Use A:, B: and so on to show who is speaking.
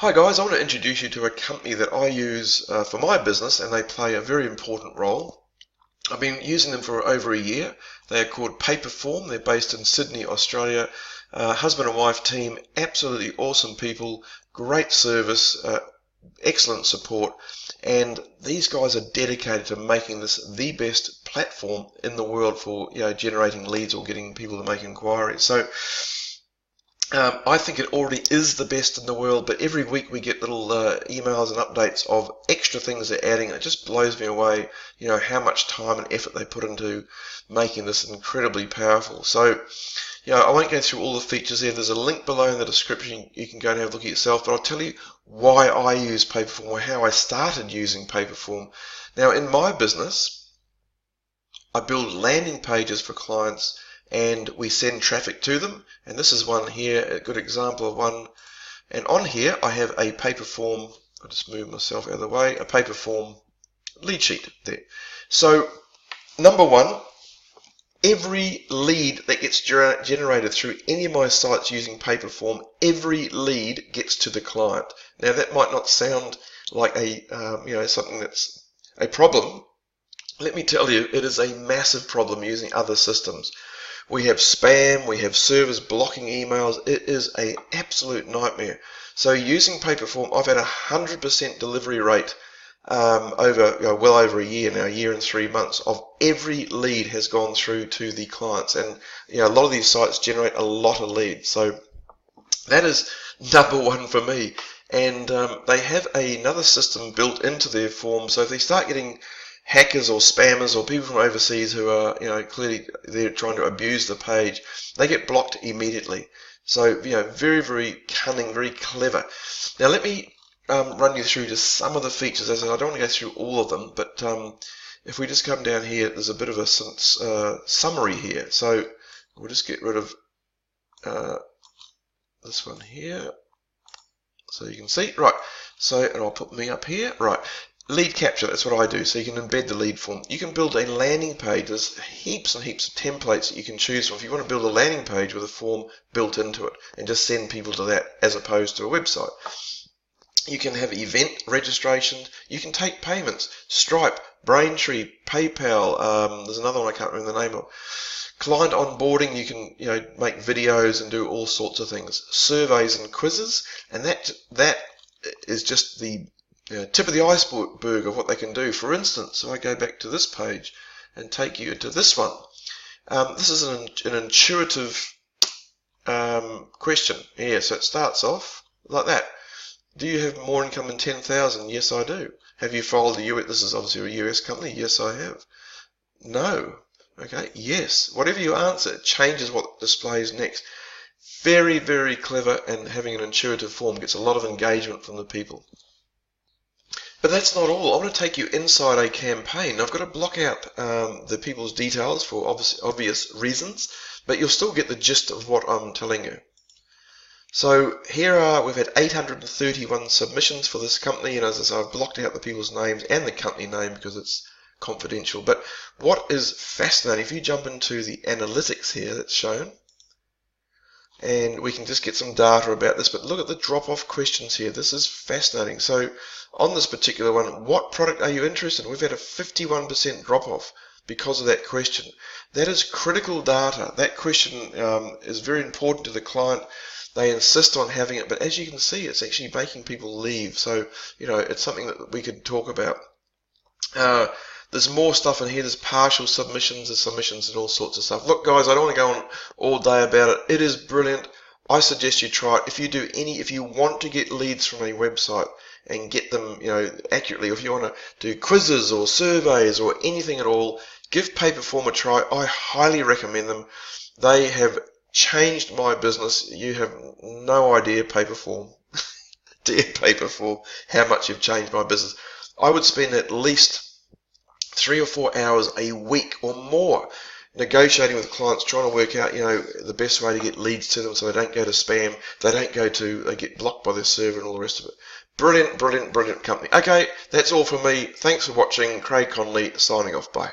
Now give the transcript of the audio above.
A: Hi guys, I want to introduce you to a company that I use for my business, and they play a very important role. I've been using them for over a year. They are called Paperform. They're based in Sydney, Australia. Husband and wife team, absolutely awesome people, great service, excellent support, and these guys are dedicated to making this the best platform in the world for generating leads or getting people to make inquiries. So I think it already is the best in the world, but every week we get little emails and updates of extra things they're adding. It just blows me away, how much time and effort they put into making this incredibly powerful. So, I won't go through all the features there. There's a link below in the description. You can go and have a look at yourself, but I'll tell you why I use Paperform, or how I started using Paperform. Now, in my business, I build landing pages for clients and we send traffic to them, and this is one here, a good example of one. And on here I have a Paperform, I'll just move myself out of the way, a Paperform lead sheet there. So number one, every lead that gets generated through any of my sites using Paperform, every lead gets to the client. Now that might not sound like a something that's a problem. Let me tell you, it is a massive problem using other systems. We have spam, we have servers blocking emails. It is an absolute nightmare. So using Paperform, I've had 100% delivery rate over well over a year now, a year and 3 months, of every lead has gone through to the clients. And a lot of these sites generate a lot of leads. So that is number one for me. And they have another system built into their form. So if they start getting hackers or spammers or people from overseas who are, clearly they're trying to abuse the page, they get blocked immediately. So, very, very cunning, very clever. Now, let me run you through just some of the features. As I said, I don't want to go through all of them, but if we just come down here, there's a bit of a summary here. So we'll just get rid of this one here, so you can see. Right. So, and I'll put me up here. Right. Lead capture, that's what I do. So you can embed the lead form. You can build a landing page. There's heaps and heaps of templates that you can choose from if you want to build a landing page with a form built into it and just send people to that as opposed to a website. You can have event registrations. You can take payments. Stripe, Braintree, PayPal. There's another one I can't remember the name of. Client onboarding, you can make videos and do all sorts of things. Surveys and quizzes, and that is just the tip of the iceberg of what they can do. For instance, if I go back to this page and take you to this one, this is an intuitive question here. So it starts off like that. Do you have more income than 10,000? Yes, I do. Have you filed a US? This is obviously a US company. Yes, I have. No. Okay. Yes. Whatever you answer, it changes what displays next. Very, very clever, and having an intuitive form gets a lot of engagement from the people. But that's not all. I want to take you inside a campaign. I've got to block out the people's details for obvious reasons, but you'll still get the gist of what I'm telling you. So here we've had 831 submissions for this company, and as I say, I've blocked out the people's names and the company name because it's confidential. But what is fascinating, if you jump into the analytics here that's shown, and we can just get some data about this, but look at the drop-off questions here. This is fascinating. So on this particular one, what product are you interested in? We've had a 51% drop-off because of that question. That is critical data. That question is very important to the client. They insist on having it, but as you can see, it's actually making people leave. So, it's something that we could talk about. There's more stuff in here. There's partial submissions, there's submissions and all sorts of stuff. Look, guys, I don't want to go on all day about it. It is brilliant. I suggest you try it. If you want to get leads from a website and get them, accurately, or if you want to do quizzes or surveys or anything at all, give Paperform a try. I highly recommend them. They have changed my business. You have no idea, Paperform, dear Paperform, how much you've changed my business. I would spend at least 3 or 4 hours a week or more negotiating with clients, trying to work out, the best way to get leads to them so they don't go to spam, they get blocked by their server and all the rest of it. Brilliant, brilliant, brilliant company. Okay, that's all from me. Thanks for watching. Craig Conley signing off. Bye.